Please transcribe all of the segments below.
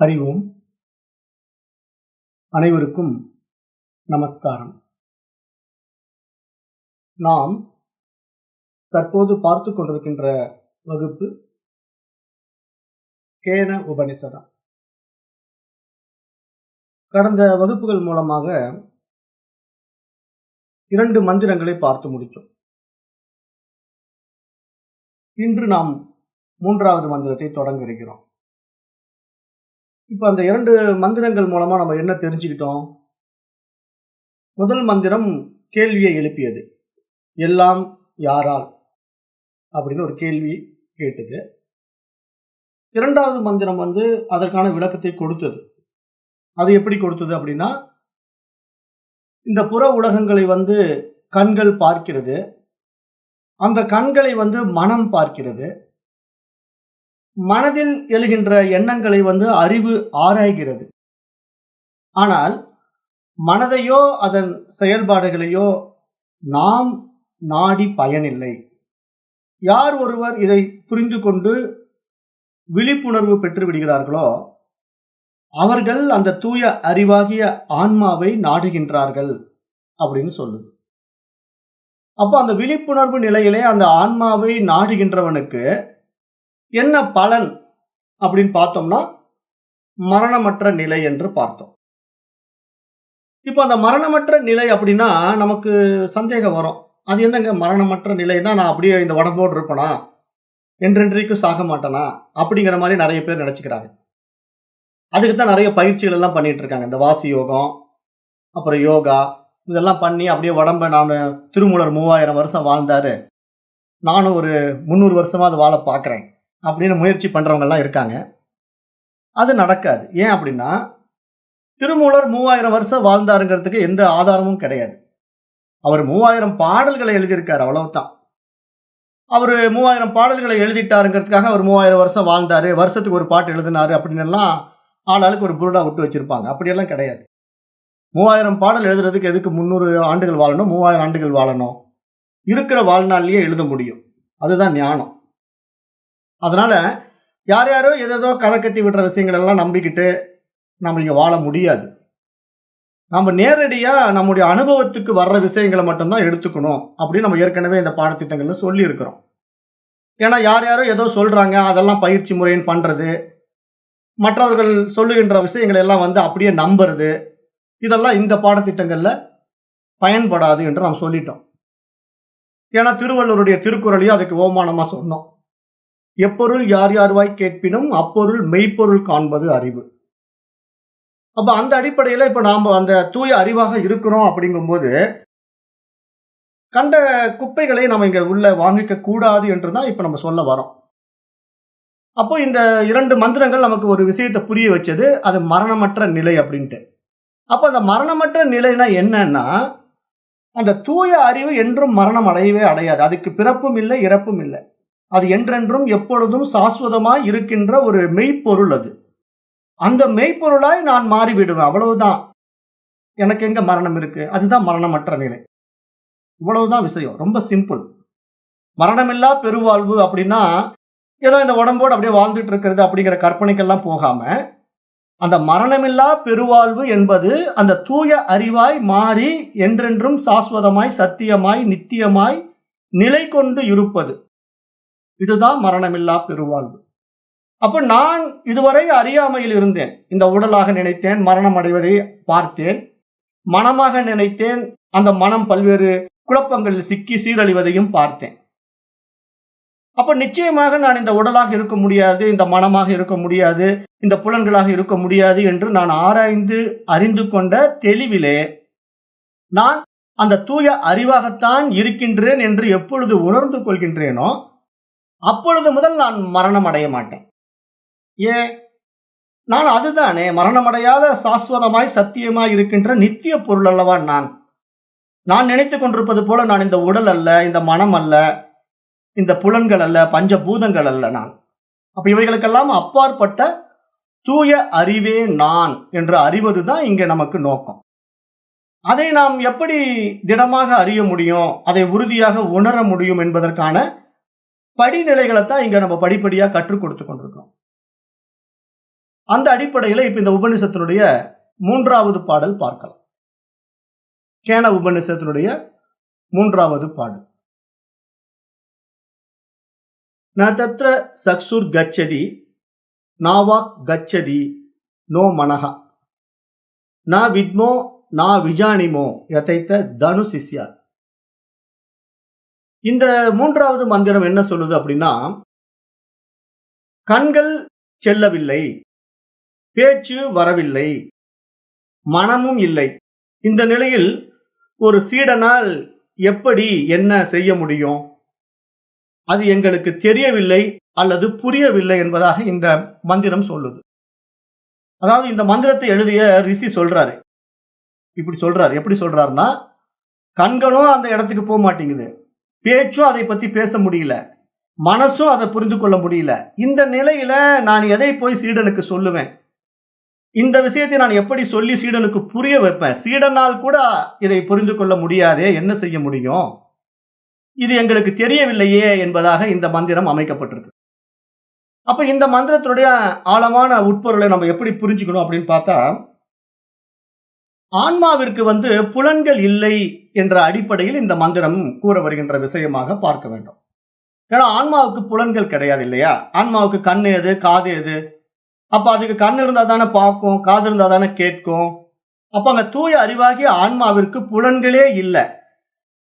அறிவோம். அனைவருக்கும் நமஸ்காரம். நாம் தற்போது பார்த்து கொண்டிருக்கின்ற வகுப்பு கேன உபனிஷதம். கடந்த வகுப்புகள் மூலமாக 2 மந்திரங்களை பார்த்து முடித்தோம். இன்று நாம் 3வது மந்திரத்தை தொடங்க இருக்கிறோம். இப்ப அந்த 2 மந்திரங்கள் மூலமா நம்ம என்ன தெரிஞ்சுக்கிட்டோம்? முதல் மந்திரம் கேள்வியை எழுப்பியது. எல்லாம் யாரால் அப்படின்னு ஒரு கேள்வி கேட்டது. 2வது மந்திரம் அதற்கான விளக்கத்தை கொடுத்தது. அது எப்படி கொடுத்தது அப்படின்னா, இந்த புற உலகங்களை கண்கள் பார்க்கிறது, அந்த கண்களை மனம் பார்க்கிறது, மனதில் எழுகின்ற எண்ணங்களை அறிவு ஆராய்கிறது. ஆனால் மனதையோ அதன் செயல்பாடுகளையோ நாம் நாடி பயனில்லை. யார் ஒருவர் இதை புரிந்து கொண்டு விழிப்புணர்வு பெற்று விடுகிறார்களோ அவர்கள் அந்த தூய அறிவாகிய ஆன்மாவை நாடுகின்றார்கள் அப்படின்னு சொல்லுது. அப்போ அந்த விழிப்புணர்வு நிலையிலே அந்த ஆன்மாவை நாடுகின்றவனுக்கு என்ன பலன் அப்படின்னு பார்த்தோம்னா, மரணமற்ற நிலை என்று பார்த்தோம். இப்ப அந்த மரணமற்ற நிலை அப்படின்னா நமக்கு சந்தேகம் வரும். அது என்னங்க மரணமற்ற நிலைன்னா, நான் அப்படியே இந்த உடம்போடு இருப்பனா, என்றென்றைக்கும் சாக மாட்டேனா அப்படிங்கிற மாதிரி நிறைய பேர் நினைச்சுக்கிறாங்க. அதுக்கு தான் நிறைய பயிற்சிகள் எல்லாம் பண்ணிட்டு இருக்காங்க. இந்த வாசி யோகம், அப்புறம் யோகா, இதெல்லாம் பண்ணி அப்படியே உடம்ப, நான் திருமூலர் 3000 வருஷம் வாழ்ந்தாரு, நானும் ஒரு 300 வருஷமா அது வாழ பார்க்கிறேன் அப்படின்னு முயற்சி பண்றவங்க எல்லாம் இருக்காங்க. அது நடக்காது. ஏன் அப்படின்னா, திருமூலர் 3000 வருஷம் வாழ்ந்தாருங்கிறதுக்கு எந்த ஆதாரமும் கிடையாது. அவர் 3000 பாடல்களை எழுதியிருக்காரு, அவ்வளவுதான். அவர் 3000 பாடல்களை எழுதிட்டாருங்கிறதுக்காக அவர் 3000 வருஷம் வாழ்ந்தாரு, வருஷத்துக்கு ஒரு பாட்டு எழுதினாரு அப்படின்னு எல்லாம் ஆளாளுக்கு ஒரு புருடா விட்டு வச்சிருப்பாங்க. அப்படியெல்லாம் கிடையாது. 3000 பாடல் எழுதுறதுக்கு எதுக்கு 300 ஆண்டுகள் வாழணும், 3000 ஆண்டுகள் வாழணும்? இருக்கிற வாழ்நாள்லயே எழுத முடியும். அதுதான் ஞானம். அதனால யார் யாரோ ஏதோ கதை கட்டி விடுற விஷயங்கள் எல்லாம் நம்பிக்கிட்டு நம்ம இங்க வாழ முடியாது. நம்ம நேரடியா நம்முடைய அனுபவத்துக்கு வர்ற விஷயங்களை மட்டும்தான் எடுத்துக்கணும் அப்படின்னு நம்ம ஏற்கனவே இந்த பாடத்திட்டங்கள்ல சொல்லி இருக்கிறோம். ஏன்னா யார் யாரோ ஏதோ சொல்றாங்க, அதெல்லாம் பயிற்சி முறைன்னு பண்றது, மற்றவர்கள் சொல்லுகின்ற விஷயங்களை எல்லாம் அப்படியே நம்புறது, இதெல்லாம் இந்த பாடத்திட்டங்கள்ல பயன்படாது என்று நாம் சொல்லிட்டோம். ஏன்னா திருவள்ளுவருடைய திருக்குறளையும் அதுக்கு ஓமானமா சொன்னோம். எப்பொருள் யார் யார்வாய் கேட்பினும் அப்பொருள் மெய்ப்பொருள் காண்பது அறிவு. அப்ப அந்த அடிப்படையில இப்ப நாம அந்த தூய அறிவாக இருக்கிறோம் அப்படிங்கும்போது, கண்ட குப்பைகளை நம்ம இங்க உள்ள வாங்கிக்க கூடாது என்றுதான் இப்ப நம்ம சொல்ல வரோம். அப்போ இந்த 2 மந்திரங்கள் நமக்கு ஒரு விஷயத்தை புரிய வச்சது, அது மரணமற்ற நிலை அப்படின்ட்டு. அப்ப அந்த மரணமற்ற நிலைனா என்னன்னா, அந்த தூய அறிவு என்றும் மரணம் அடையவே அடையாது. அதுக்கு பிறப்பும் இல்லை, இறப்பும் இல்லை. அது என்றென்றும் எப்பொழுதும் சாஸ்வதமாய் இருக்கின்ற ஒரு மெய்ப்பொருள். அது அந்த மெய்ப்பொருளாய் நான் மாறிவிடுவேன், அவ்வளவுதான். எனக்கு எங்க மரணம் இருக்கு? அதுதான் மரணமற்ற நிலை. இவ்வளவுதான் விஷயம். ரொம்ப சிம்பிள். மரணமில்லா பெருவாழ்வு அப்படின்னா ஏதோ இந்த உடம்போடு அப்படியே வாழ்ந்துட்டு இருக்கிறது அப்படிங்கிற கற்பனைக்கெல்லாம் போகாம, அந்த மரணமில்லா பெருவாழ்வு என்பது அந்த தூய அறிவாய் மாறி என்றென்றும் சாஸ்வதமாய் சத்தியமாய் நித்தியமாய் நிலை கொண்டு இருப்பது. இதுதான் மரணமில்லா பெருவாழ்வு. அப்ப நான் இதுவரை அறியாமையில் இருந்தேன். இந்த உடலாக நினைத்தேன், மரணம் அடைவதை பார்த்தேன். மனமாக நினைத்தேன், அந்த மனம் பல்வேறு குழப்பங்களில் சிக்கி சீரழிவதையும் பார்த்தேன். அப்ப நிச்சயமாக நான் இந்த உடலாக இருக்க முடியாது, இந்த மனமாக இருக்க முடியாது, இந்த புலன்களாக இருக்க முடியாது என்று நான் ஆராய்ந்து அறிந்து கொண்ட தெளிவிலே நான் அந்த தூய அறிவாகத்தான் இருக்கின்றேன் என்று எப்பொழுது உணர்ந்து கொள்கின்றேனோ அப்பொழுது முதல் நான் மரணம் அடைய மாட்டேன். ஏன்? நான் அதுதானே, மரணமடையாத சாஸ்வதமாய் சத்தியமாய் இருக்கின்ற நித்திய பொருள் அல்லவா நான். நான் நினைத்துக் கொண்டிருப்பது போல நான் இந்த உடல் அல்ல, இந்த மனம் அல்ல, இந்த புலன்கள் அல்ல, பஞ்சபூதங்கள் அல்ல நான். அப்ப இவைகளுக்கெல்லாம் அப்பாற்பட்ட தூய அறிவே நான் என்று அறிவதுதான் இங்க நமக்கு நோக்கம். அதை நாம் எப்படி திடமாக அறிய முடியும், அதை உறுதியாக உணர முடியும் என்பதற்கான படிநிலைகளை தான் இங்க நம்ம படிப்படியா கற்றுக் கொடுத்து கொண்டிருக்கோம். அந்த அடிப்படையில இப்ப இந்த உபநிஷத்தினுடைய 3வது பாடல் பார்க்கலாம். கேன உபநிஷத்தினுடைய 3வது பாடல். ந தத்ர சக்ஷுர் கச்சதி நாவாக் கச்சதி நோ மனஹ ந வித்மோ ந விஜானிமோ யதைத்த தனு சிஷ்யா. இந்த 3வது மந்திரம் என்ன சொல்லுது அப்படின்னா, கண்கள் செல்லவில்லை, பேச்சு வரவில்லை, மனமும் இல்லை. இந்த நிலையில் ஒரு சீடனால் எப்படி என்ன செய்ய முடியும்? அது எங்களுக்கு தெரியவில்லை அல்லது புரியவில்லை என்பதாக இந்த மந்திரம் சொல்லுது. அதாவது இந்த மந்திரத்தை எழுதிய ரிஷி சொல்றாரு, இப்படி சொல்றாரு. எப்படி சொல்றாருன்னா, கண்களும் அந்த இடத்துக்கு போக மாட்டேங்குது, பேச்சும் அதை பத்தி பேச முடியல, மனசும் அதை புரிந்து கொள்ள முடியல. இந்த நிலையில நான் எதை போய் சீடனுக்கு சொல்லுவேன்? இந்த விஷயத்தை நான் எப்படி சொல்லி சீடனுக்கு புரிய வைப்பேன்? சீடனால் கூட இதை புரிந்து கொள்ள முடியாதே, என்ன செய்ய முடியும்? இது எங்களுக்கு தெரியவில்லையே என்பதாக இந்த மந்திரம் அமைக்கப்பட்டிருக்கு. அப்ப இந்த மந்திரத்தினுடைய ஆழமான உட்பொருளை நம்ம எப்படி புரிஞ்சுக்கணும் அப்படின்னு பார்த்தா, ஆன்மாவிற்கு புலன்கள் இல்லை என்ற அடிப்படையில் இந்த மந்திரம் கூற வருகின்ற விஷயமாக பார்க்க வேண்டும். ஏன்னா ஆன்மாவுக்கு புலன்கள் கிடையாது இல்லையா? ஆன்மாவுக்கு கண் ஏது, காது ஏது? அப்ப அதுக்கு கண் இருந்தா தானே பார்க்கும், காது இருந்தா தானே கேட்கும். அப்ப அங்க தூய அறிவாகிய ஆன்மாவிற்கு புலன்களே இல்லை.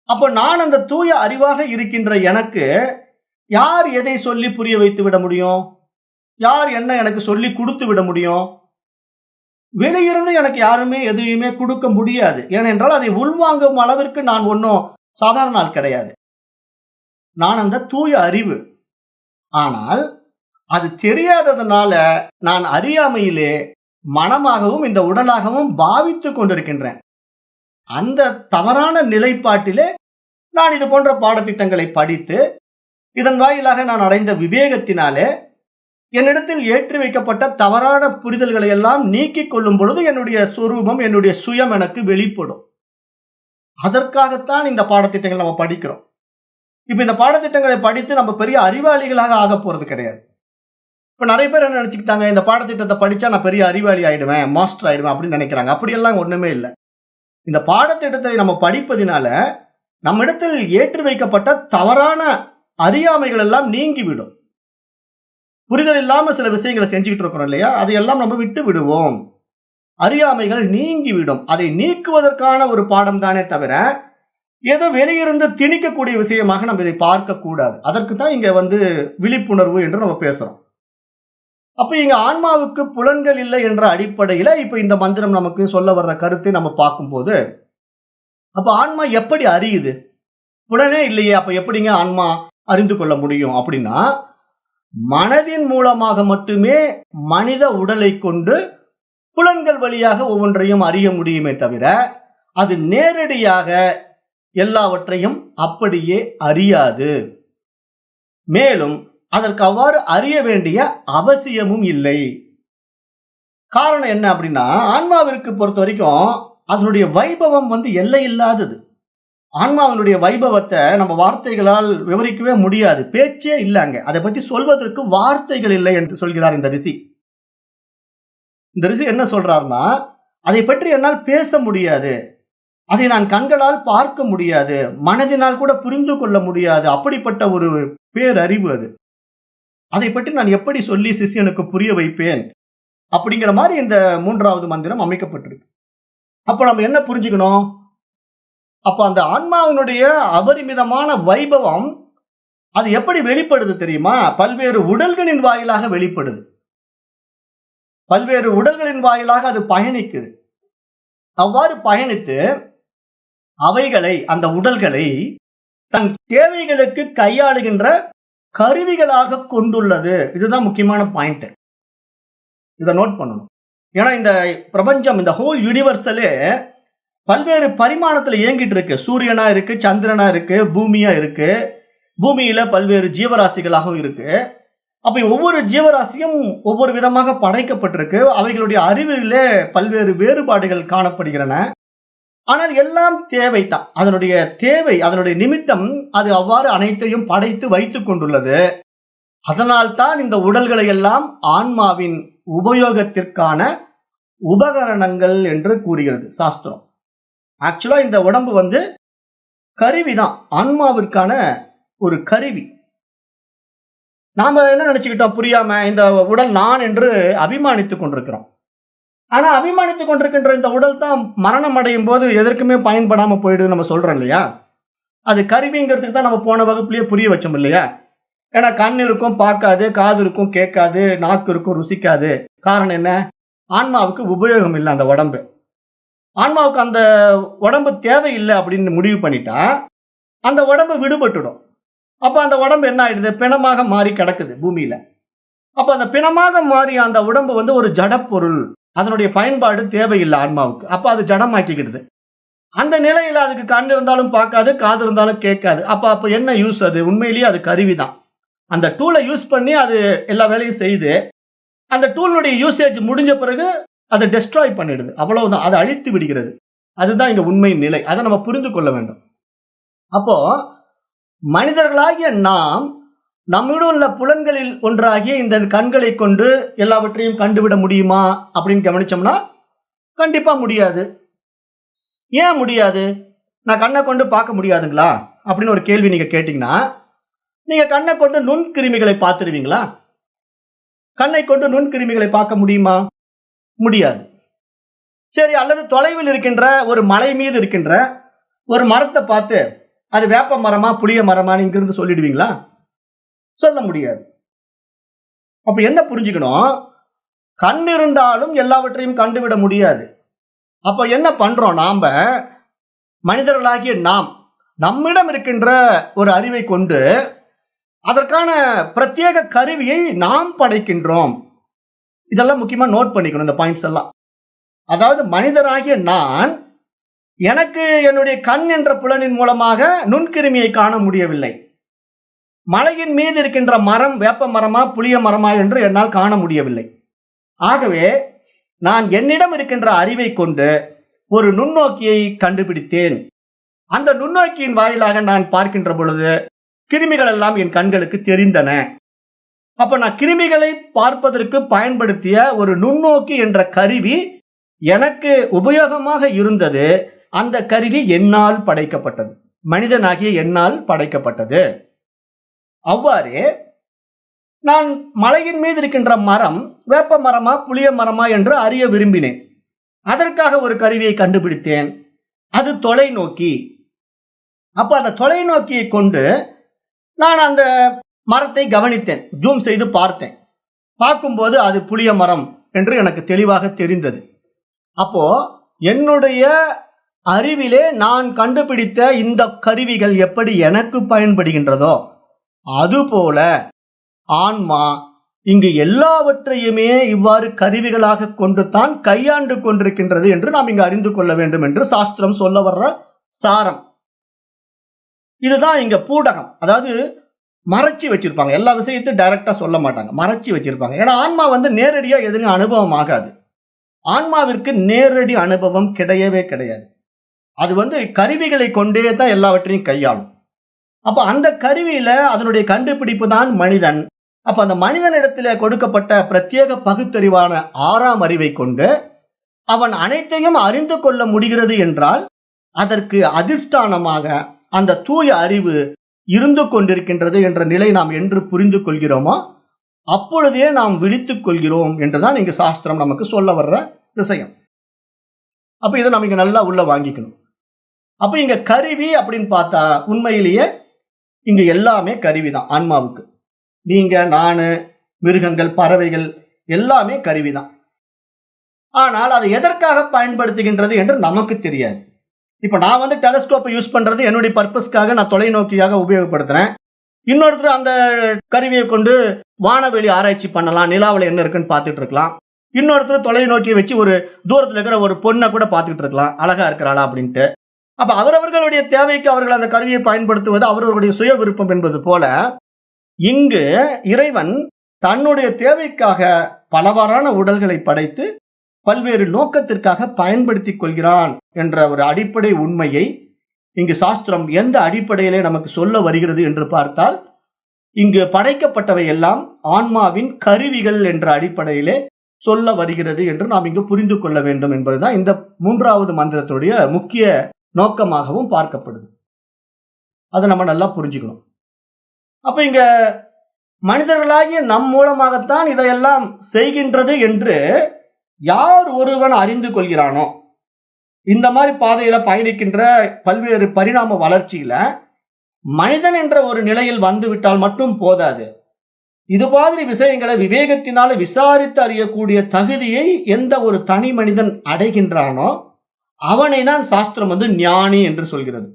அப்ப நான் அந்த தூய அறிவாக இருக்கின்ற எனக்கு யார் எதை சொல்லி புரிய வைத்து விட முடியும்? யார் என்ன எனக்கு சொல்லி கொடுத்து விட முடியும்? வெளியிருந்து எனக்கு யாருமே எதையுமே கொடுக்க முடியாது. ஏனென்றால் அதை உள்வாங்கும் அளவிற்கு நான் ஒன்னும் சாதாரண ஆள் கிடையாது. நான் அந்த தூய அறிவு. ஆனால் அது தெரியாததுனால நான் அறியாமையிலே மனமாகவும் இந்த உடலாகவும் பாவித்துக் கொண்டிருக்கின்றேன். அந்த தவறான நிலைப்பாட்டிலே நான் இது போன்ற பாடத்திட்டங்களை படித்து இதன் வாயிலாக நான் அடைந்த விவேகத்தினாலே என்னிடத்தில் ஏற்றி வைக்கப்பட்ட தவறான புரிதல்களை எல்லாம் நீக்கிக் கொள்ளும் பொழுது என்னுடைய சொரூபம், என்னுடைய சுயம் எனக்கு வெளிப்படும். அதற்காகத்தான் இந்த பாடத்திட்டங்கள் நம்ம படிக்கிறோம். இப்ப இந்த பாடத்திட்டங்களை படித்து நம்ம பெரிய அறிவாளிகளாக ஆக போறது கிடையாது. இப்ப நிறைய பேர் என்ன நினைச்சுக்கிட்டாங்க, இந்த பாடத்திட்டத்தை படிச்சா நான் பெரிய அறிவாளி ஆயிடுவேன், மாஸ்டர் ஆயிடுவேன் அப்படின்னு நினைக்கிறாங்க. அப்படியெல்லாம் ஒண்ணுமே இல்லை. இந்த பாடத்திட்டத்தை நம்ம படிப்பதினால நம்ம இடத்தில் ஏற்றி வைக்கப்பட்ட தவறான அறியாமைகள் எல்லாம் நீங்கிவிடும். புரிதல் இல்லாம சில விஷயங்களை செஞ்சுக்கிட்டு இருக்கிறோம் இல்லையா, அதையெல்லாம் நம்ம விட்டு விடுவோம். அறியாமைகள் நீங்கிவிடும். அதை நீக்குவதற்கான ஒரு பாடம் தானே தவிர ஏதோ வெளியிருந்து திணிக்கக்கூடிய விஷயமாக நம்ம இதை பார்க்க கூடாது. அதற்கு தான் இங்க விழிப்புணர்வு என்று நம்ம பேசுறோம். அப்ப இங்க ஆன்மாவுக்கு புலன்கள் இல்லை என்ற அடிப்படையில இப்ப இந்த மந்திரம் நமக்கு சொல்ல வர்ற கருத்தை நம்ம பார்க்கும்போது, அப்ப ஆன்மா எப்படி அறியுது? புலனே இல்லையே, அப்ப எப்படிங்க ஆன்மா அறிந்து கொள்ள முடியும் அப்படின்னா, மனதின் மூலமாக மட்டுமே மனித உடலை கொண்டு புலன்கள் வழியாக ஒவ்வொன்றையும் அறிய முடியுமே தவிர அது நேரடியாக எல்லாவற்றையும் அப்படியே அறியாது. மேலும் அதற்கு அவ்வாறு அறிய வேண்டிய அவசியமும் இல்லை. காரணம் என்ன அப்படின்னா, ஆன்மாவிற்கு பொறுத்த வரைக்கும் அதனுடைய வைபவம் எல்லை இல்லாதது. ஆன்மாவினுடைய வைபவத்தை நம்ம வார்த்தைகளால் விவரிக்கவே முடியாது. பேச்சே இல்லைங்க. அதை பத்தி சொல்வதற்கு வார்த்தைகள் இல்லை என்று சொல்கிறார் இந்த ரிஷி. இந்த ரிஷி என்ன சொல்றாருன்னா, அதை பற்றி என்னால் பேச முடியாது, அதை நான் கண்களால் பார்க்க முடியாது, மனதினால் கூட புரிந்து கொள்ள முடியாது. அப்படிப்பட்ட ஒரு பேரறிவு அது. அதை பற்றி நான் எப்படி சொல்லி சிஷ்யனுக்கு புரிய வைப்பேன் அப்படிங்கிற மாதிரி இந்த 3வது மந்திரம் அமைக்கப்பட்டிருக்கு. அப்ப நம்ம என்ன புரிஞ்சுக்கணும்? அப்ப அந்த ஆன்மாவினுடைய அபரிமிதமான வைபவம் அது எப்படி வெளிப்படுது தெரியுமா? பல்வேறு உடல்களின் வாயிலாக வெளிப்படுது. பல்வேறு உடல்களின் வாயிலாக அது பயணிக்குது. அவ்வாறு பயணித்து அவைகளை, அந்த உடல்களை தன் தேவைகளுக்கு கையாளுகின்ற கருவிகளாக கொண்டுள்ளது. இதுதான் முக்கியமான பாயிண்ட். இதை நோட் பண்ணணும். ஏன்னா இந்த பிரபஞ்சம், இந்த ஹோல் யூனிவர்சலே பல்வேறு பரிமாணத்துல இயங்கிட்டு இருக்கு. சூரியனா இருக்கு, சந்திரனா இருக்கு, பூமியா இருக்கு, பூமியில பல்வேறு ஜீவராசிகளாகவும் இருக்கு. அப்ப ஒவ்வொரு ஜீவராசியும் ஒவ்வொரு விதமாக படைக்கப்பட்டிருக்கு. அவைகளுடைய அறிவிலே பல்வேறு வேறுபாடுகள் காணப்படுகிறன. ஆனால் எல்லாம் தேவைதான். அதனுடைய தேவை, அதனுடைய நிமித்தம் அது அவ்வாறு அனைத்தையும் படைத்து வைத்துக் கொண்டுள்ளது. அதனால் தான் இந்த உடல்களை எல்லாம் ஆன்மாவின் உபயோகத்திற்கான உபகரணங்கள் என்று கூறுகிறது சாஸ்திரம். ஆக்சுவலா இந்த உடம்பு கருவிதான், ஆன்மாவிற்கான ஒரு கருவி. நாம என்ன நினைச்சுக்கிட்டோம் புரியாம, இந்த உடல் நான் என்று அபிமானித்துக் கொண்டிருக்கிறோம். ஆனா அபிமானித்துக் கொண்டிருக்கின்ற இந்த உடல் தான் மரணம் அடையும் போது எதற்குமே பயன்படாம போயிடுது நம்ம சொல்றோம் இல்லையா? அது கருவிங்கிறதுக்கு தான் நம்ம போன வகுப்புலயே புரிய வச்சோம் இல்லையா? ஏன்னா கண் இருக்கும் பார்க்காது, காது இருக்கும் கேட்காது, நாக்கு இருக்கும் ருசிக்காது. காரணம் என்ன? ஆன்மாவுக்கு உபயோகம் இல்லை அந்த உடம்பு. ஆன்மாவுக்கு அந்த உடம்பு தேவையில்லை அப்படின்னு முடிவு பண்ணிட்டா அந்த உடம்பு விடுபட்டுடும். அப்ப அந்த உடம்பு என்ன ஆயிடுது? பிணமாக மாறி கிடக்குது பூமியில. அப்ப அந்த பிணமாக மாறி அந்த உடம்பு ஒரு ஜடப்பொருள், அதனுடைய பயன்பாடு தேவையில்லை ஆன்மாவுக்கு. அப்ப அது ஜடமாக்கிக்கிடுது. அந்த நிலையில அதுக்கு கண் இருந்தாலும் பார்க்காது, காது இருந்தாலும் கேட்காது. அப்ப என்ன யூஸ்? அது உண்மையிலேயே அது கருவிதான். அந்த டூலை யூஸ் பண்ணி அது எல்லா வேலையும் செய்து, அந்த டூலுடைய யூசேஜ் முடிஞ்ச பிறகு அதை டெஸ்ட்ராய் பண்ணிடுது. அவ்வளவுதான், அதை அழித்து விடுகிறது. அதுதான் இங்க உண்மை நிலை. அதை நம்ம புரிந்து கொள்ள வேண்டும். அப்போ மனிதர்களாகிய நாம் நம்மிடம் உள்ள புலன்களில் ஒன்றாகிய இந்த கண்களை கொண்டு எல்லாவற்றையும் கண்டுவிட முடியுமா அப்படின்னு கவனிச்சோம்னா கண்டிப்பா முடியாது. ஏன் முடியாது? நான் கண்ணை கொண்டு பார்க்க முடியாதுங்களா அப்படின்னு ஒரு கேள்வி நீங்க கேட்டீங்கன்னா, நீங்க கண்ணை கொண்டு நுண்கிருமிகளை பார்த்துடுவீங்களா? கண்ணை கொண்டு நுண்கிருமிகளை பார்க்க முடியுமா? முடியாது. சரி, அல்லது தொலைவில் இருக்கின்ற ஒரு மலை மீது இருக்கின்ற ஒரு மரத்தை பார்த்து அது வேப்ப மரமா புளிய மரமான்னு இங்கிருந்து சொல்லிடுவீங்களா? சொல்ல முடியாது. அப்ப என்ன புரிஞ்சுக்கணும்? கண் இருந்தாலும் எல்லாவற்றையும் கண்டுவிட முடியாது. அப்ப என்ன பண்றோம்? நாம மனிதர்களாகிய நாம் நம்மிடம் இருக்கின்ற ஒரு அறிவை கொண்டு அதற்கான பிரத்யேக கருவியை நாம் படைக்கின்றோம். இதெல்லாம் முக்கியமா நோட் பண்ணிக்கணும் இந்த பாயிண்ட்ஸ் எல்லாம். அதாவது மனிதராகிய நான், எனக்கு என்னுடைய கண் என்ற புலனின் மூலமாக நுண்கிருமியை காண முடியவில்லை. மலையின் மீது இருக்கின்ற மரம் வேப்ப மரமா புளிய மரமா என்று என்னால் காண முடியவில்லை. ஆகவே நான் என்னிடம் இருக்கின்ற அறிவை கொண்டு ஒரு நுண்ணோக்கியை கண்டுபிடித்தேன். அந்த நுண்ணோக்கியின் வாயிலாக நான் பார்க்கின்ற பொழுது கிருமிகள் எல்லாம் என் கண்களுக்கு தெரிந்தன. அப்ப நான் கிருமிகளை பார்ப்பதற்கு பயன்படுத்திய ஒரு நுண்ணோக்கி என்ற கருவி எனக்கு உபயோகமாக இருந்தது. அந்த கருவி என்னால் படைக்கப்பட்டது, மனிதனாகிய என்னால் படைக்கப்பட்டது. அவ்வாறே நான் மலையின் மீது இருக்கின்ற மரம் வேப்ப மரமா புளிய மரமா என்று அறிய விரும்பினேன். அதற்காக ஒரு கருவியை கண்டுபிடித்தேன், அது தொலைநோக்கி. அப்ப அந்த தொலைநோக்கியை கொண்டு நான் அந்த மரத்தை கவனித்தேன், ஜூம் செய்து பார்த்தேன். பார்க்கும்போது அது புளிய மரம் என்று எனக்கு தெளிவாக தெரிந்தது. அப்போ என்னுடைய அறிவிலே நான் கண்டுபிடித்த இந்த கருவிகள் எப்படி எனக்கு பயன்படுகின்றதோ அதுபோல ஆன்மா இங்கு எல்லாவற்றையுமே இவ்வாறு கருவிகளாக கொண்டு தான் கையாண்டு கொண்டிருக்கின்றது என்று நாம் இங்கு அறிந்து கொள்ள வேண்டும் என்று சாஸ்திரம் சொல்ல வர்ற சாரம். இதுதான் இங்க பூடகம். அதாவது மறைச்சி வச்சிருப்பாங்க, எல்லா விஷயத்தையும் டைரக்டா சொல்ல மாட்டாங்க, மறைச்சி வச்சிருப்பாங்க. ஏன்னா ஆன்மா நேரடியா எதுவும் அனுபவம் ஆகாது. ஆன்மாவிற்கு நேரடி அனுபவம் கிடையவே கிடையாது. அது கருவிகளை கொண்டே தான் எல்லாவற்றையும் கையாளும். அப்ப அந்த கருவியில அதனுடைய கண்டுபிடிப்பு தான் மனிதன். அப்ப அந்த மனிதனிடத்திலே கொடுக்கப்பட்ட பிரத்யேக பகுத்தறிவான 6ஆம் அறிவை கொண்டு அவன் அனைத்தையும் அறிந்து கொள்ள முடிகிறது என்றால் அதற்கு அதிஷ்டானமாக அந்த தூய அறிவு இருந்து கொண்டிருக்கின்றது என்ற நிலை நாம் என்று புரிந்து கொள்கிறோமோ அப்பொழுதே நாம் விழித்துக் கொள்கிறோம் என்றுதான் இங்கு சாஸ்திரம் நமக்கு சொல்ல வர்ற விஷயம். அப்ப இதை நம்ம இங்க நல்லா உள்ள வாங்கிக்கணும். அப்ப இங்க கருவி அப்படின்னு பார்த்தா உண்மையிலேயே இங்க எல்லாமே கருவிதான் ஆன்மாவுக்கு. நீங்க, நானு, மிருகங்கள், பறவைகள் எல்லாமே கருவிதான். ஆனால் அதை எதற்காக பயன்படுத்துகின்றது என்று நமக்கு தெரியாது. இப்ப நான் டெலஸ்கோப்பை யூஸ் பண்றது என்னுடைய பர்பஸ்க்காக, நான் தொலைநோக்கியாக உபயோகப்படுத்துறேன். இன்னொருத்தர் அந்த கருவியை கொண்டு வானவெளி ஆராய்ச்சி பண்ணலாம், நிலாவில் என்ன இருக்குன்னு பார்த்துட்டு இருக்கலாம். இன்னொருத்தர் தொலைநோக்கியை வச்சு ஒரு தூரத்துல இருக்கிற ஒரு பொண்ணை கூட பார்த்துட்டு இருக்கலாம், அழகா இருக்கிறாளா அப்படின்ட்டு. அப்ப அவரவர்களுடைய தேவைக்கு அவர்கள் அந்த கருவியை பயன்படுத்துவது அவரவர்களுடைய சுய விருப்பம் என்பது போல இங்கு இறைவன் தன்னுடைய தேவைக்காக பலவாறான உடல்களை படைத்து பல்வேறு நோக்கத்திற்காக பயன்படுத்திக் கொள்கிறான் என்ற ஒரு அடிப்படை உண்மையை இங்கு சாஸ்திரம் எந்த அடிப்படையிலே நமக்கு சொல்ல வருகிறது என்று பார்த்தால், இங்கு படைக்கப்பட்டவை எல்லாம் ஆன்மாவின் கருவிகள் என்ற அடிப்படையிலே சொல்ல வருகிறது என்று நாம் இங்கு புரிந்து கொள்ள வேண்டும் என்பதுதான் இந்த 3வது மந்திரத்துடைய முக்கிய நோக்கமாகவும் பார்க்கப்படுது. அதை நம்ம நல்லா புரிஞ்சுக்கணும். அப்ப இங்க மனிதர்களாகிய நம் மூலமாகத்தான் இதையெல்லாம் செய்கின்றது என்று யார் ஒருவன் அறிந்து கொள்கிறானோ, இந்த மாதிரி பாதையில பயணிக்கின்ற பல்வேறு பரிணாம வளர்ச்சியில மனிதன் என்ற ஒரு நிலையில் வந்து விட்டால் மட்டும் போதாது. இது மாதிரி விஷயங்களை விவேகத்தினால விசாரித்து அறியக்கூடிய தகுதியை எந்த ஒரு தனி மனிதன் அடைகின்றானோ அவனை தான் சாஸ்திரம் ஞானி என்று சொல்கிறது.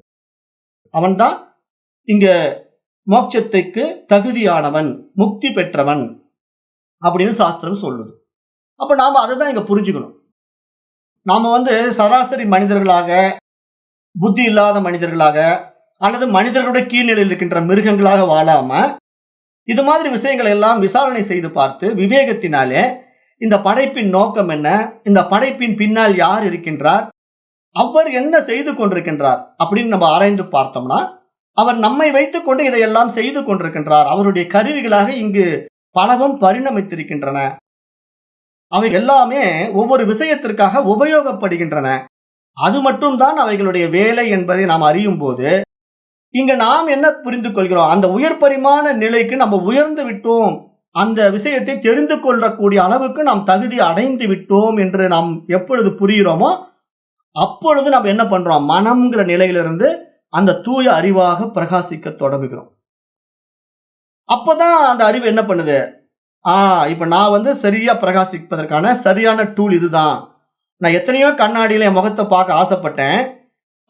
அவன்தான் இங்க மோட்சத்துக்கு தகுதியானவன், முக்தி பெற்றவன் அப்படின்னு சாஸ்திரம் சொல்லுது. அப்ப நாம அதை தான் இங்க புரிஞ்சுக்கணும். நாம சராசரி மனிதர்களாக, புத்தி இல்லாத மனிதர்களாக, அல்லது மனிதர்களுடைய கீழ்நிலையில் இருக்கின்ற மிருகங்களாக வாழாம இது மாதிரி விஷயங்களை எல்லாம் விசாரணை செய்து பார்த்து விவேகத்தினாலே இந்த படைப்பின் நோக்கம் என்ன, இந்த படைப்பின் பின்னால் யார் இருக்கின்றார், அவர் என்ன செய்து கொண்டிருக்கின்றார் அப்படின்னு நம்ம ஆராய்ந்து பார்த்தோம்னா, அவர் நம்மை வைத்துக் கொண்டு இதையெல்லாம் செய்து கொண்டிருக்கின்றார். அவருடைய கருவிகளாக இங்கு பலவும் பரிணமித்திருக்கின்றன. அவை எல்லாமே ஒவ்வொரு விஷயத்திற்காக உபயோகப்படுகின்றன. அது மட்டும்தான் அவைகளுடைய வேலை என்பதை நாம் அறியும் போது இங்க நாம் என்ன புரிந்து கொள்கிறோம், அந்த உயர் பரிமாண நிலைக்கு நம்ம உயர்ந்து விட்டோம், அந்த விஷயத்தை தெரிந்து கொள்ளக்கூடிய அளவுக்கு நாம் தகுதி அடைந்து விட்டோம் என்று நாம் எப்பொழுது புரிகிறோமோ அப்பொழுது நம்ம என்ன பண்றோம், மனம்ங்கிற நிலையிலிருந்து அந்த தூய அறிவாக பிரகாசிக்க தொடங்குகிறோம். அப்பதான் அந்த அறிவு என்ன பண்ணுது, இப்ப நான் சரியா பிரகாசிப்பதற்கான சரியான டூல் இதுதான். நான் எத்தனையோ கண்ணாடியில என் முகத்தை பார்க்க ஆசைப்பட்டேன்.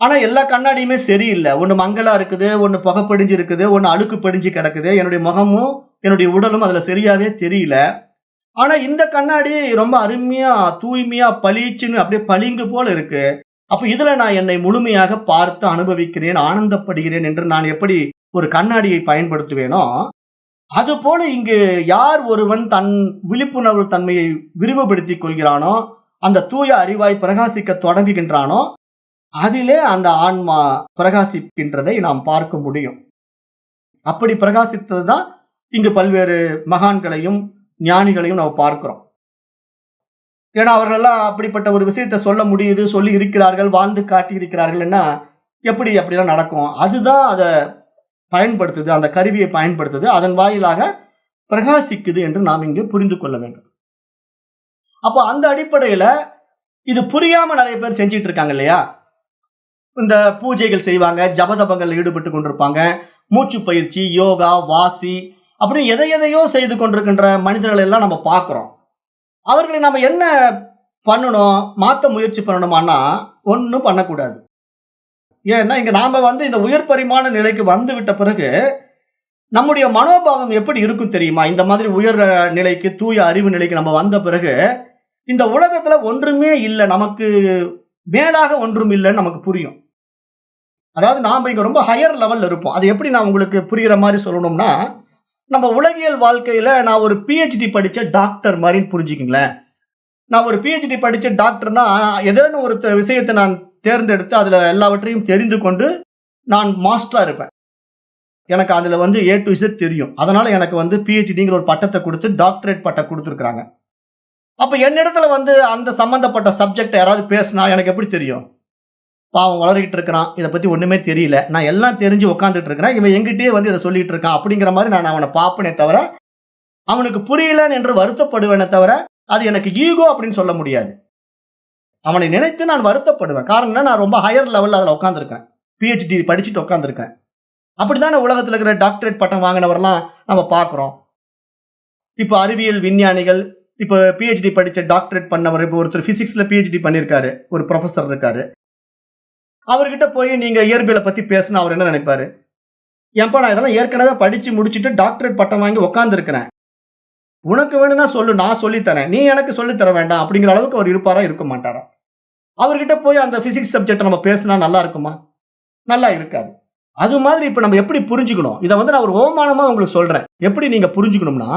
ஆனா எல்லா கண்ணாடியுமே சரியில்லை. ஒண்ணு மங்கலா இருக்குது, ஒண்ணு புகை படிஞ்சு இருக்குது, ஒண்ணு அழுக்கு படிஞ்சு கிடக்குது. என்னுடைய முகமும் என்னுடைய உடலும் அதுல சரியாவே தெரியல. ஆனா இந்த கண்ணாடி ரொம்ப அருமையா, தூய்மையா, பளிச்சுன்னு அப்படியே பளிங்கு போல இருக்கு. அப்ப இதுல நான் என்னை முழுமையாக பார்த்து அனுபவிக்கிறேன், ஆனந்தப்படுகிறேன் என்று நான் எப்படி ஒரு கண்ணாடியை பயன்படுத்துவேனோ, அது போல இங்கு யார் ஒருவன் தன் விழிப்புணர்வு தன்மையை விரிவுபடுத்திக் கொள்கிறானோ, அந்த தூய அறிவாய் பிரகாசிக்க தொடங்குகின்றானோ, அதிலே அந்த ஆன்மா பிரகாசிக்கின்றதை நாம் பார்க்க முடியும். அப்படி பிரகாசித்ததுதான் இங்கு பல்வேறு மகான்களையும் ஞானிகளையும் நாம் பார்க்கிறோம். ஏன்னா அவர்களெல்லாம் அப்படிப்பட்ட ஒரு விஷயத்தை சொல்ல முடியுது, சொல்லி இருக்கிறார்கள், வாழ்ந்து காட்டி இருக்கிறார்கள்னா எப்படி அப்படிலாம் நடக்கும். அதுதான் அதை பயன்படுத்துது, அந்த கருவியை பயன்படுத்துது, அதன் வாயிலாக பிரகாசிக்குது என்று நாம் இங்கு புரிந்து கொள்ள வேண்டும். அப்போ அந்த அடிப்படையில இது புரியாம நிறைய பேர் செஞ்சிட்டு இருக்காங்க இல்லையா. இந்த பூஜைகள் செய்வாங்க, ஜபதபங்கள் ஈடுபட்டு கொண்டிருப்பாங்க, மூச்சு பயிற்சி, யோகா, வாசி அப்படி எதையோ செய்து கொண்டிருக்கின்ற மனிதர்கள் எல்லாம் நம்ம பார்க்கிறோம். அவர்களை நம்ம என்ன பண்ணணும், மாத்த முயற்சி பண்ணணுமானா ஒன்னும் பண்ணக்கூடாது. ஏன்னா இங்க நாம இந்த உயர் பரிமாண நிலைக்கு வந்து விட்ட பிறகு நம்முடைய மனோபாவம் எப்படி இருக்கும் தெரியுமா? இந்த மாதிரி உயர் நிலைக்கு, தூய அறிவு நிலைக்கு நம்ம வந்த பிறகு இந்த உலகத்துல ஒன்றுமே இல்லை, நமக்கு மேலாக ஒன்றும் இல்லைன்னு நமக்கு புரியும். அதாவது நாம இங்க ரொம்ப ஹையர் லெவல்ல இருப்போம். அது எப்படி நான் உங்களுக்கு புரியுற மாதிரி சொல்லணும்னா, நம்ம உலகியல் வாழ்க்கையில நான் ஒரு PhD படிச்ச டாக்டர் மாதிரின்னு புரிஞ்சுக்கீங்களேன். நான் ஒரு PhD படிச்ச டாக்டர்னா ஏதேனும் ஒரு விஷயத்தை நான் தேர்ந்தெடுத்து அதுல எல்லாவற்றையும் தெரிந்து கொண்டு நான் மாஸ்டரா இருப்பேன். எனக்கு அதுல A to Z தெரியும். அதனால எனக்கு PhDங்கிற ஒரு பட்டத்தை கொடுத்து டாக்டரேட் பட்டம் கொடுத்துருக்காங்க. அப்ப என்னிடத்துல அந்த சம்பந்தப்பட்ட சப்ஜெக்ட் யாராவது பேசினா எனக்கு எப்படி தெரியும்? பாவம் வளர்கிட்டு இருக்கிறான், இதை பத்தி ஒண்ணுமே தெரியல, நான் எல்லாம் தெரிஞ்சு உட்காந்துட்டு இருக்கிறேன், இவன் எங்கிட்டயே இதை சொல்லிட்டு இருக்கான் அப்படிங்கிற மாதிரி நான் அவனை பார்ப்பனே தவிர அவனுக்கு புரியலன்னு என்று வருத்தப்படுவேனே தவிர அது எனக்கு ஈகோ அப்படின்னு சொல்ல முடியாது. அவனை நினைத்து நான் வருத்தப்படுவேன். காரணம் நான் ரொம்ப ஹையர் லெவல்ல அதுல உட்காந்துருக்கேன், PhD படிச்சுட்டு உட்காந்துருக்கேன். அப்படித்தானே உலகத்துல இருக்கிற டாக்டரேட் பட்டம் வாங்கினவரெல்லாம் நம்ம பார்க்கிறோம். இப்ப அறிவியல் விஞ்ஞானிகள், இப்ப PhD படிச்ச டாக்டரேட் பண்ணவர், இப்ப ஒருத்தர் பிசிக்ஸ்ல PhD பண்ணிருக்காரு, ஒரு ப்ரொஃபசர் இருக்காரு. அவர்கிட்ட போய் நீங்க இயற்பியலை பத்தி பேசினா அவர் என்ன நினைப்பாரு? ஏன்பா நான் இதெல்லாம் ஏற்கனவே படிச்சு முடிச்சுட்டு டாக்டரேட் பட்டம் வாங்கி உட்கார்ந்து இருக்கிறேன், உனக்கு வேணும்னா சொல்லு, நான் சொல்லித்தரேன், நீ எனக்கு சொல்லித்தர வேண்டாம் அப்படிங்கிற அளவுக்கு அவர் இருப்பாரா, இருக்க மாட்டாரா? அவர்கிட்ட போய் அந்த பிசிக்ஸ் சப்ஜெக்ட் நம்ம பேசினா நல்லா இருக்குமா? நல்லா இருக்காது. அது மாதிரி இப்ப நம்ம எப்படி புரிஞ்சுக்கணும், இதை நான் ஒரு ஓமானமா உங்களுக்கு சொல்றேன். எப்படி நீங்க புரிஞ்சுக்கணும்னா,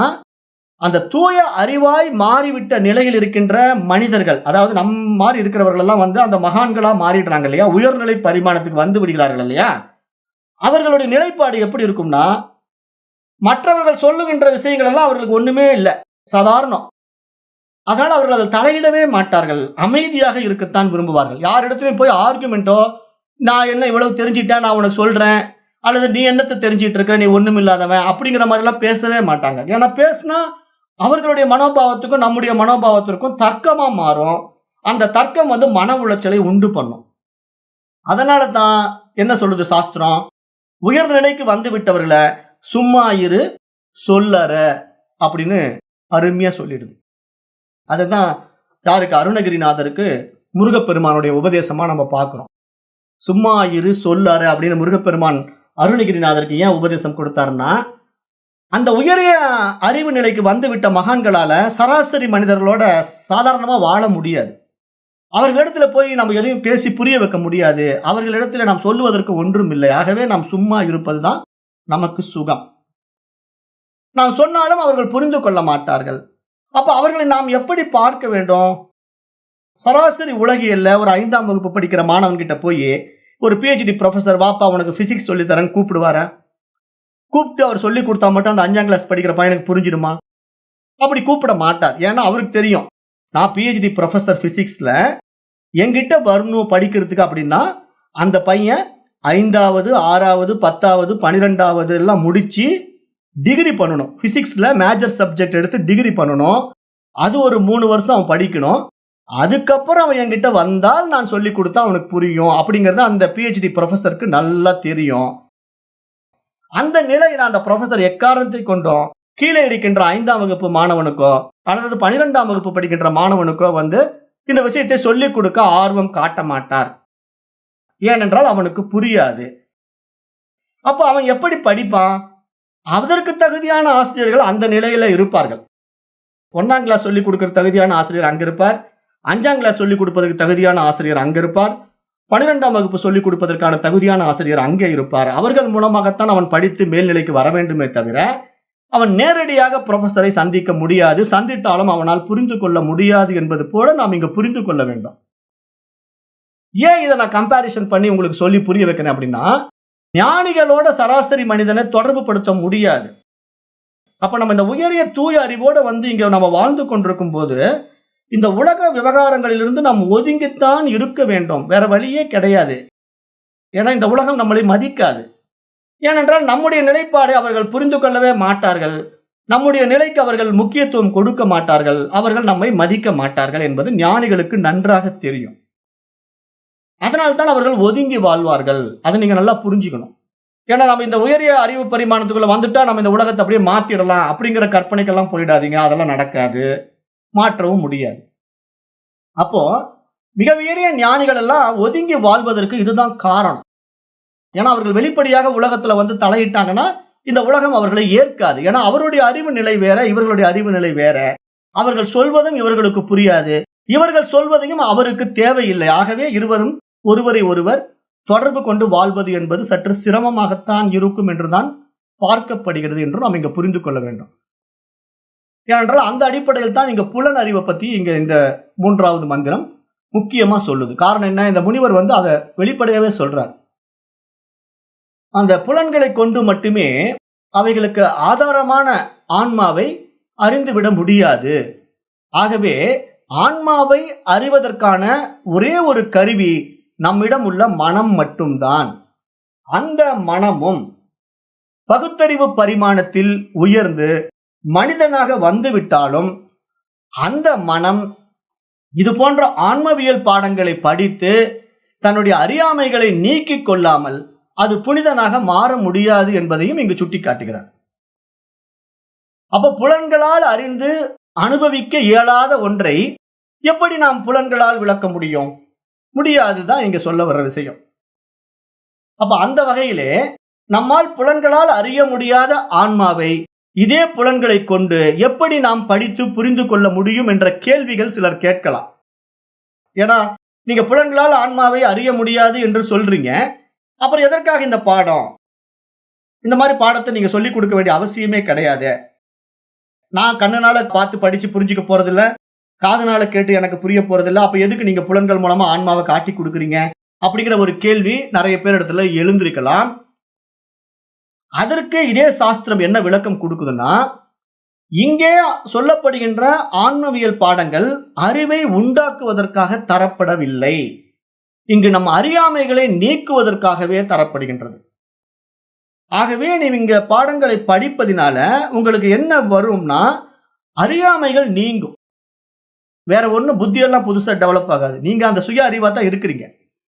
அந்த தூய அறிவாய் மாறிவிட்ட நிலையில் இருக்கின்ற மனிதர்கள், அதாவது நம் மாதிரி இருக்கிறவர்கள் எல்லாம் அந்த மகான்களா மாறிடுறாங்க இல்லையா, உயர்நிலை பரிமாணத்துக்கு வந்து விடுகிறார்கள் இல்லையா, அவர்களுடைய நிலைப்பாடு எப்படி இருக்கும்னா, மற்றவர்கள் சொல்லுகின்ற விஷயங்கள் எல்லாம் அவர்களுக்கு ஒண்ணுமே இல்லை, சாதாரணம். அதனால அவர்கள் அதை தலையிடவே மாட்டார்கள். அமைதியாக இருக்கத்தான் விரும்புவார்கள். யாரிடத்திலும் போய் ஆர்குமெண்டோ, நான் என்ன இவ்வளவு தெரிஞ்சிட்டேன், நான் உனக்கு சொல்றேன், அல்லது நீ என்னத்தை தெரிஞ்சிட்டு இருக்க, நீ ஒண்ணும் இல்லாதவன் அப்படிங்கிற மாதிரி எல்லாம் பேசவே மாட்டாங்க. ஏன்னா பேசினா அவர்களுடைய மனோபாவத்துக்கும் நம்முடைய மனோபாவத்திற்கும் தர்க்கமா மாறும். அந்த தர்க்கம் மன உளைச்சலை உண்டு பண்ணும். அதனால தான் என்ன சொல்லுது சாஸ்திரம், உயர்நிலைக்கு வந்து விட்டவர்களை சும்மா இரு சொல்லற அப்படின்னு அருமையா சொல்லிடுது. அதுதான் யாருக்கு, அருணகிரிநாதருக்கு முருகப்பெருமானுடைய உபதேசமா நம்ம பார்க்கிறோம். சும்மா இரு சொல்லற அப்படின்னு முருகப்பெருமான் அருணகிரிநாதருக்கு ஏன் உபதேசம் கொடுத்தாருன்னா, அந்த உயரிய அறிவு நிலைக்கு வந்துவிட்ட மகான்களால சராசரி மனிதர்களோட சாதாரணமா வாழ முடியாது. அவர்களிடத்துல போய் நம்ம எதையும் பேசி புரிய வைக்க முடியாது. அவர்களிடத்துல நாம் சொல்லுவதற்கு ஒன்றும் இல்லை. ஆகவே நாம் சும்மா இருப்பதுதான் நமக்கு சுகம். நாம் சொன்னாலும் அவர்கள் புரிந்து கொள்ள மாட்டார்கள். அப்ப அவர்களை நாம் எப்படி பார்க்க வேண்டும்? சராசரி உலகியல்ல ஒரு 5ஆம் வகுப்பு படிக்கிற மாணவன் கிட்ட போய் ஒரு PhD ப்ரொஃபசர் வாப்பா உனக்கு பிசிக்ஸ் சொல்லி தரேன்னு கூப்பிடுவாரா? கூப்பிட்டு அவர் சொல்லி கொடுத்தா மட்டும் அந்த 5ஆம் கிளாஸ் படிக்கிற பையனுக்கு புரிஞ்சிடுமா? அப்படி கூப்பிட மாட்டார். ஏன்னா அவருக்கு தெரியும், நான் PhD ப்ரொஃபசர் பிசிக்ஸ்ல என்கிட்ட வரணும் படிக்கிறதுக்கு அப்படின்னா அந்த பையன் 5வது 6வது 10வது 12வது எல்லாம் முடிச்சு டிகிரி பண்ணணும். பிசிக்ஸ்ல மேஜர் சப்ஜெக்ட் எடுத்து டிகிரி பண்ணணும். அது ஒரு 3 வருஷம் அவன் படிக்கணும். அதுக்கப்புறம் அவன் என்கிட்ட வந்தால் நான் சொல்லி கொடுத்தா அவனுக்கு புரியும் அப்படிங்கறது அந்த PhD ப்ரொஃபசருக்கு நல்லா தெரியும். அந்த நிலையில அந்த ப்ரொஃபசர் எக்காரணத்தை கொண்டும் கீழே இருக்கின்ற 5ஆம் வகுப்பு மாணவனுக்கோ அல்லது 12ஆம் வகுப்பு படிக்கின்ற மாணவனுக்கோ இந்த விஷயத்தை சொல்லிக் கொடுக்க ஆர்வம் காட்ட மாட்டார். ஏனென்றால் அவனுக்கு புரியாது. அப்ப அவன் எப்படி படிப்பான்? அதற்கு தகுதியான ஆசிரியர்கள் அந்த நிலையில இருப்பார்கள். 1ஆம் கிளாஸ் சொல்லிக் கொடுக்கிற தகுதியான ஆசிரியர் அங்க இருப்பார். 5ஆம் கிளாஸ் சொல்லிக் கொடுப்பதற்கு தகுதியான ஆசிரியர் அங்க இருப்பார். 12ஆம் வகுப்பு சொல்லிக் கொடுப்பதற்கான தகுதியான ஆசிரியர் அங்கே இருப்பார். அவர்கள் மூலமாகத்தான் அவன் படித்து மேல்நிலைக்கு வர வேண்டுமே தவிர அவன் நேரடியாக ப்ரொஃபசரை சந்திக்க முடியாது. சந்தித்தாலும் அவனால் புரிந்து கொள்ள முடியாது என்பது போல நாம் இங்க புரிந்து கொள்ள வேண்டும். ஏன் இதை நான் கம்பாரிசன் பண்ணி உங்களுக்கு சொல்லி புரிய வைக்கிறேன் அப்படின்னா, ஞானிகளோட சராசரி மனிதனை தொடர்பு படுத்த முடியாது. அப்ப நம்ம இந்த உயரிய தூய அறிவோட இங்க நம்ம வாழ்ந்து கொண்டிருக்கும் போது இந்த உலக விவகாரங்களிலிருந்து நாம் ஒதுங்கித்தான் இருக்க வேண்டும். வேற வழியே கிடையாது. ஏன்னா இந்த உலகம் நம்மளை மதிக்காது. ஏனென்றால் நம்முடைய நிலைப்பாடை அவர்கள் புரிந்து கொள்ளவே மாட்டார்கள். நம்முடைய நிலைக்கு அவர்கள் முக்கியத்துவம் கொடுக்க மாட்டார்கள். அவர்கள் நம்மை மதிக்க மாட்டார்கள் என்பது ஞானிகளுக்கு நன்றாக தெரியும். அதனால்தான் அவர்கள் ஒதுங்கி வாழ்வார்கள். அதை நீங்க நல்லா புரிஞ்சுக்கணும். ஏன்னா நம்ம இந்த உயரிய அறிவு பரிமாணத்துக்குள்ள வந்துட்டா நம்ம இந்த உலகத்தை அப்படியே மாத்திடலாம் அப்படிங்கிற கற்பனைக்கெல்லாம் போயிடாதீங்க. அதெல்லாம் நடக்காது, மாற்றவும் முடியாது. அப்போ மிக உயரிய ஞானிகள் எல்லாம் ஒதுங்கி வாழ்வதற்கு இதுதான் காரணம். ஏன்னா அவர்கள் வெளிப்படையாக உலகத்துல தலையிட்டாங்கன்னா இந்த உலகம் அவர்களை ஏற்காது. ஏன்னா அவருடைய அறிவு நிலை வேற, இவர்களுடைய அறிவு நிலை வேற. அவர்கள் சொல்வதும் இவர்களுக்கு புரியாது, இவர்கள் சொல்வதையும் அவருக்கு தேவையில்லை. ஆகவே இருவரும் ஒருவரை ஒருவர் தொடர்பு கொண்டு வாழ்வது என்பது சற்று சிரமமாகத்தான் இருக்கும் என்றுதான் பார்க்கப்படுகிறது என்று நாம் இங்க புரிந்து கொள்ள வேண்டும். ஏனென்றால் அந்த அடிப்படையில் தான் இங்க புலன் அறிவை பத்தி இங்க இந்த 3வது மந்திரம் முக்கியமா சொல்லுது. காரணம் என்ன? இந்த முனிவர் அதை வெளிப்படையாவே சொல்றார். அந்த புலன்களை கொண்டு மட்டுமே அவைகளுக்கு ஆதாரமான ஆன்மாவை அறிந்துவிட முடியாது. ஆகவே ஆன்மாவை அறிவதற்கான ஒரே ஒரு கருவி நம்மிடம் உள்ள மனம் மட்டும்தான். அந்த மனமும் பகுத்தறிவு பரிமாணத்தில் உயர்ந்து மனிதனாக வந்துவிட்டாலும் அந்த மனம் இது போன்ற ஆன்மவியல் பாடங்களை படித்து தன்னுடைய அறியாமைகளை நீக்கிக் கொள்ளாமல் அது புனிதனாக மாற முடியாது என்பதையும் இங்கு சுட்டிக்காட்டுகிறார். அப்ப புலன்களால் அறிந்து அனுபவிக்க இயலாத ஒன்றை எப்படி நாம் புலன்களால் விளக்க முடியும்? முடியாதுதான் இங்க சொல்ல வர்ற விஷயம். அப்ப அந்த வகையிலே நம்மால் புலன்களால் அறிய முடியாத ஆன்மாவை இதே புலன்களை கொண்டு எப்படி நாம் படித்து புரிந்து கொள்ள முடியும் என்ற கேள்விகள் சிலர் கேட்கலாம். ஏன்னா நீங்க புலன்களால் ஆன்மாவை அறிய முடியாது என்று சொல்றீங்க, அப்புறம் எதற்காக இந்த பாடம்? இந்த மாதிரி பாடத்தை நீங்க சொல்லிக் கொடுக்க வேண்டிய அவசியமே கிடையாது. நான் கண்ணனால பார்த்து படிச்சு புரிஞ்சுக்க போறதில்ல, காதுனால கேட்டு எனக்கு புரிய போறதில்ல, அப்ப எதுக்கு நீங்க புலன்கள் மூலமா ஆன்மாவை காட்டி கொடுக்குறீங்க அப்படிங்கிற ஒரு கேள்வி நிறைய பேர் இடத்துல எழுந்திருக்கலாம். அதற்கு இதே சாஸ்திரம் என்ன விளக்கம் கொடுக்குதுன்னா, இங்கே சொல்லப்படுகின்ற ஆன்மவியல் பாடங்கள் அறிவை உண்டாக்குவதற்காக தரப்படவில்லை. இங்கு நம் அறியாமைகளை நீக்குவதற்காகவே தரப்படுகின்றது. ஆகவே நீங்க பாடங்களை படிப்பதினால உங்களுக்கு என்ன வரும்னா அறியாமைகள் நீங்கும். வேற ஒண்ணும் புத்தியெல்லாம் புதுசா டெவலப் ஆகாது. நீங்க அந்த சுய அறிவா தான் இருக்கிறீங்க.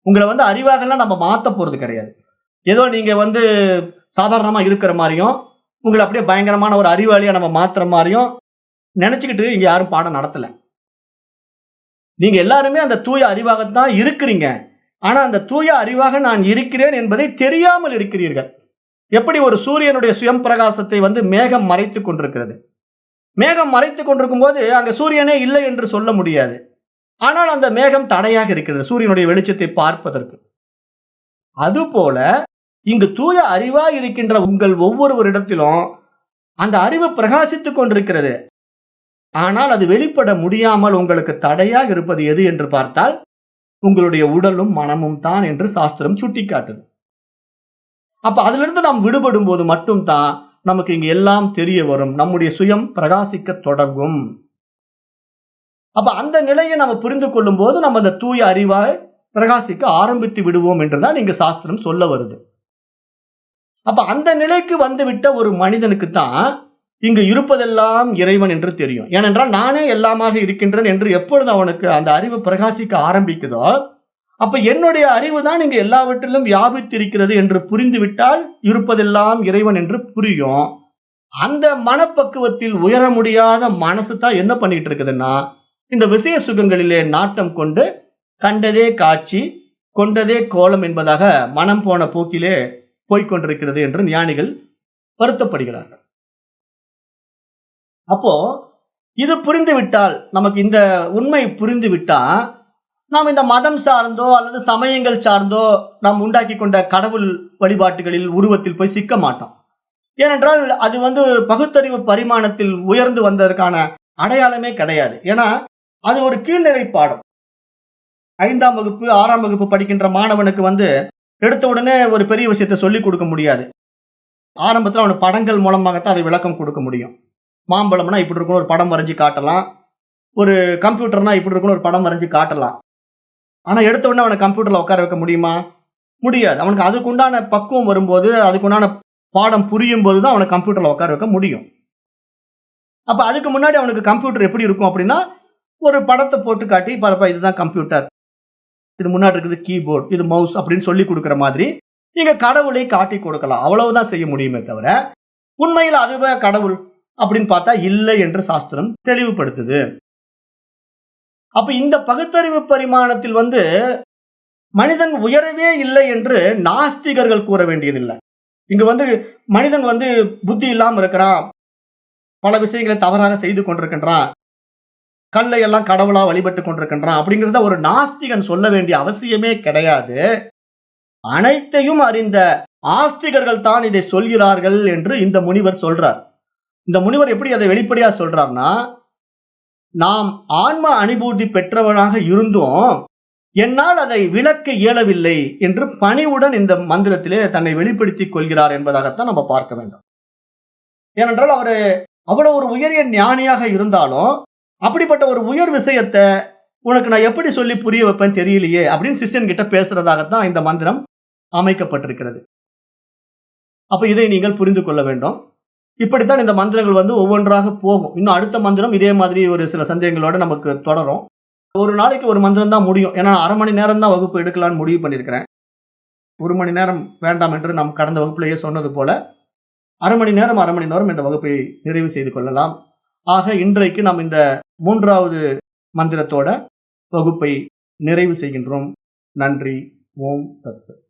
உங்களை அறிவாகலாம் நம்ம மாத்த போறது கிடையாது. ஏதோ நீங்க சாதாரணமா இருக்கிற மாதிரியும் உங்களை அப்படியே பயங்கரமான ஒரு அறிவாளியா நம்ம மாத்துற மாதிரியும் நினைச்சுக்கிட்டு இங்க யாரும் பாடம் நடத்தல. நீங்க எல்லாருமே அந்த தூய அறிவாகத்தான் இருக்கிறீங்க. ஆனா அந்த தூய அறிவாக நான் இருக்கிறேன் என்பதை தெரியாமல் இருக்கிறீர்கள். எப்படி ஒரு சூரியனுடைய சுயம் பிரகாசத்தை மேகம் மறைத்துக் கொண்டிருக்கிறது. மேகம் மறைத்துக் கொண்டிருக்கும் போது அங்க சூரியனே இல்லை என்று சொல்ல முடியாது. ஆனால் அந்த மேகம் தடையாக இருக்கிறது சூரியனுடைய வெளிச்சத்தை பார்ப்பதற்கு. அதுபோல இங்கு தூய அறிவாய் இருக்கின்ற உங்கள் ஒவ்வொருவரிடத்திலும் அந்த அறிவு பிரகாசித்துக் கொண்டிருக்கிறது. ஆனால் அது வெளிப்பட முடியாமல் உங்களுக்கு தடையாக இருப்பது எது என்று பார்த்தால் உங்களுடைய உடலும் மனமும் தான் என்று சாஸ்திரம் சுட்டிக்காட்டுது. அப்ப அதிலிருந்து நாம் விடுபடும் போது மட்டும்தான் நமக்கு இங்க எல்லாம் தெரிய வரும். நம்முடைய சுயம் பிரகாசிக்க தொடங்கும். அப்ப அந்த நிலையை நம்ம புரிந்து கொள்ளும் போது நம்ம அந்த தூய அறிவாய் பிரகாசிக்க ஆரம்பித்து விடுவோம் என்றுதான் இங்க சாஸ்திரம் சொல்ல வருது. அப்ப அந்த நிலைக்கு வந்துவிட்ட ஒரு மனிதனுக்கு தான் இங்கு இருப்பதெல்லாம் இறைவன் என்று தெரியும். ஏனென்றால் நானே எல்லாமாக இருக்கின்றேன் என்று எப்பொழுது அவனுக்கு அந்த அறிவு பிரகாசிக்க ஆரம்பிக்குதோ அப்ப என்னுடைய அறிவு தான் இங்கு எல்லாவற்றிலும் வியாபித்திருக்கிறது என்று புரிந்துவிட்டால் இருப்பதெல்லாம் இறைவன் என்று புரியும். அந்த மனப்பக்குவத்தில் உயர முடியாத மனசு தான் என்ன பண்ணிட்டு இருக்குதுன்னா இந்த விஷய சுகங்களிலே நாட்டம் கொண்டு கண்டதே காட்சி கொண்டதே கோலம் என்பதாக மனம் போன போக்கிலே போய்கொண்டிருக்கிறது என்று ஞானிகள் வருத்தப்படுகிறார்கள். அப்போ இது புரிந்துவிட்டால் நமக்கு இந்த உண்மை புரிந்துவிட்டா நாம் இந்த மதம் சார்ந்தோ அல்லது சமயங்கள் சார்ந்தோ நாம் உண்டாக்கி கொண்ட கடவுள் வழிபாட்டுகளில் உருவத்தில் போய் சிக்க மாட்டோம். ஏனென்றால் அது பகுத்தறிவு பரிமாணத்தில் உயர்ந்து வந்ததற்கான அடையாளமே கிடையாது. ஏன்னா அது ஒரு கீழ்நிலை பாடம். 5ஆம் வகுப்பு 6ஆம் வகுப்பு படிக்கின்ற மாணவனுக்கு எடுத்த உடனே ஒரு பெரிய விஷயத்தை சொல்லிக் கொடுக்க முடியாது. ஆரம்பத்தில் அவனுக்கு படங்கள் மூலமாகத்தான் அதை விளக்கம் கொடுக்க முடியும். மாம்பழம்னா இப்படி இருக்கணும் ஒரு படம் வரைஞ்சி காட்டலாம். ஒரு கம்ப்யூட்டர்னா இப்படி இருக்கணும் ஒரு படம் வரைஞ்சி காட்டலாம். ஆனா எடுத்த உடனே அவனை கம்ப்யூட்டர்ல உட்கார வைக்க முடியுமா? முடியாது. அவனுக்கு அதுக்குண்டான பக்குவம் வரும்போது அதுக்குண்டான பாடம் புரியும் போதுதான் அவனை கம்ப்யூட்டர்ல உட்கார வைக்க முடியும். அப்ப அதுக்கு முன்னாடி அவனுக்கு கம்ப்யூட்டர் எப்படி இருக்கும் அப்படின்னா ஒரு படத்தை போட்டு காட்டி பாருப்பா இதுதான் கம்ப்யூட்டர், இது முன்னாடி இருக்குது கீபோர்டு, இது மவுஸ் அப்படின்னு சொல்லி கொடுக்கிற மாதிரி நீங்க கடவுளை காட்டி கொடுக்கலாம். அவ்வளவுதான் செய்ய முடியுமே தவிர உண்மையில் அதுவே கடவுள் அப்படின்னு பார்த்தா இல்லை என்று சாஸ்திரம் தெளிவுபடுத்துது. அப்ப இந்த பகுத்தறிவு பரிமாணத்தில் மனிதன் உயரவே இல்லை என்று நாஸ்திகர்கள் கூற வேண்டியதில்லை. இங்க மனிதன் புத்தி இல்லாம இருக்கிறான், பல விஷயங்களை தவறாக செய்து கொண்டிருக்கின்றான், கல்லை எல்லாம் கடவுளா வழிபட்டு கொண்டிருக்கின்றான் அப்படிங்கிறத ஒரு நாஸ்திகன் சொல்ல வேண்டிய அவசியமே கிடையாது. அனைத்தையும் அறிந்த ஆஸ்திகர்கள் தான் இதை சொல்கிறார்கள் என்று இந்த முனிவர் சொல்றார். இந்த முனிவர் எப்படி அதை வெளிப்படையா சொல்றார்னா, நாம் ஆன்ம அனுபூதி பெற்றவனாக இருந்தும் என்னால் அதை விளக்க இயலவில்லை என்று பணிவுடன் இந்த மந்திரத்திலே தன்னை வெளிப்படுத்திக் கொள்கிறார் என்பதாகத்தான் நம்ம பார்க்க வேண்டும். ஏனென்றால் அவரு அவ்வளவு ஒரு உயரிய ஞானியாக இருந்தாலும் அப்படிப்பட்ட ஒரு உயர் விஷயத்தை உனக்கு நான் எப்படி சொல்லி புரிய வைப்பேன் தெரியலையே அப்படின்னு சிஷ்யன் கிட்ட பேசுறதாகத்தான் இந்த மந்திரம் அமைக்கப்பட்டிருக்கிறது. அப்ப இதை நீங்கள் புரிந்து கொள்ள வேண்டும். இப்படித்தான் இந்த மந்திரங்கள் ஒவ்வொன்றாக போகும். இன்னும் அடுத்த மந்திரம் இதே மாதிரி ஒரு சில சந்தேகங்களோட நமக்கு தொடரும். ஒரு நாளைக்கு ஒரு மந்திரம் தான் முடியும். ஏன்னா 1/2 மணி நேரம் தான் வகுப்பு எடுக்கலாம்னு முடிவு பண்ணியிருக்கிறேன். 1 மணி நேரம் வேண்டாம் என்று நாம் கடந்த வகுப்பிலேயே சொன்னது போல 1/2 மணி நேரம் இந்த வகுப்பை நிறைவு செய்து கொள்ளலாம். ஆக இன்றைக்கு நாம் இந்த 3வது மந்திரத்தோட வகுப்பை நிறைவு செய்கின்றோம். நன்றி. ஓம் தத்சத்.